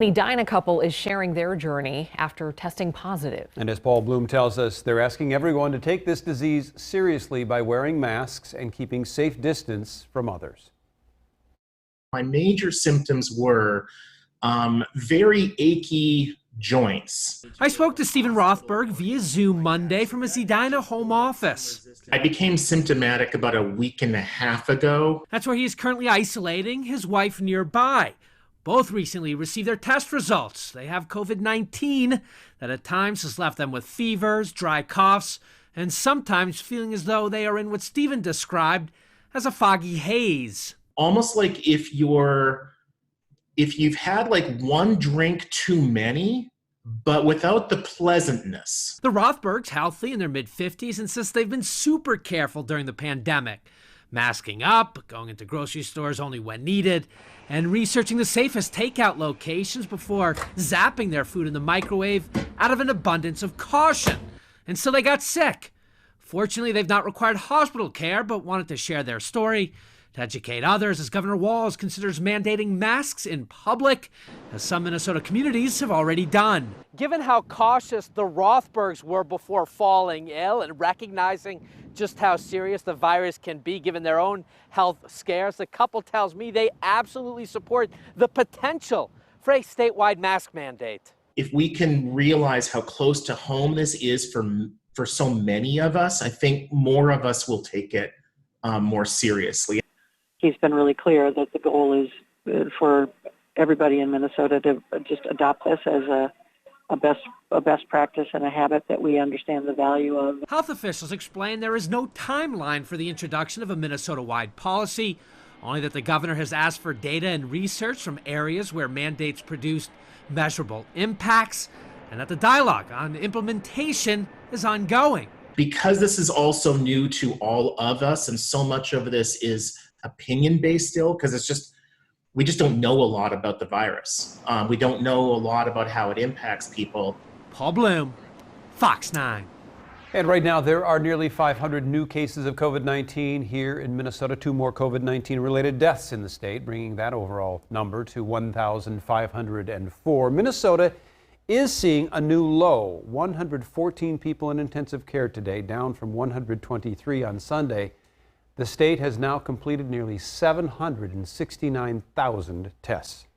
The Edina couple is sharing their journey after testing positive. And as Paul Bloom tells us, they're asking everyone to take this disease seriously by wearing masks and keeping safe distance from others. My major symptoms were very achy joints. I spoke to Stephen Rothberg via Zoom Monday from his Edina home office. I became symptomatic about a week and a half ago. That's where he is currently isolating, his wife nearby. Both recently received their test results. They have COVID-19 that at times has left them with fevers, dry coughs, and sometimes feeling as though they are in what Stephen described as a foggy haze. Almost like if you've had like one drink too many, but without the pleasantness. The Rothbergs, healthy in their mid-50s, insist they've been super careful during the pandemic. Masking up, going into grocery stores only when needed, and researching the safest takeout locations before zapping their food in the microwave out of an abundance of caution. And so they got sick. Fortunately, they've not required hospital care, but wanted to share their story to educate others as Governor Walz considers mandating masks in public, as some Minnesota communities have already done. Given how cautious the Rothbergs were before falling ill and recognizing just how serious the virus can be given their own health scares, the couple tells me they absolutely support the potential for a statewide mask mandate. If we can realize how close to home this is for so many of us, I think more of us will take it more seriously. He's been really clear that the goal is for everybody in Minnesota to just adopt this as a best practice and a habit that we understand the value of. Health officials explain there is no timeline for the introduction of a Minnesota-wide policy, only that the governor has asked for data and research from areas where mandates produced measurable impacts, and that the dialogue on implementation is ongoing. Because this is also new to all of us, and so much of this is opinion-based still, because we just don't know a lot about the virus. We don't know a lot about how it impacts people. Paul Bloom, Fox 9. And right now there are nearly 500 new cases of COVID-19 here in Minnesota. 2 more COVID-19 related deaths in the state, bringing that overall number to 1,504. Minnesota is seeing a new low. 114 people in intensive care today, down from 123 on Sunday. The state has now completed nearly 769,000 tests.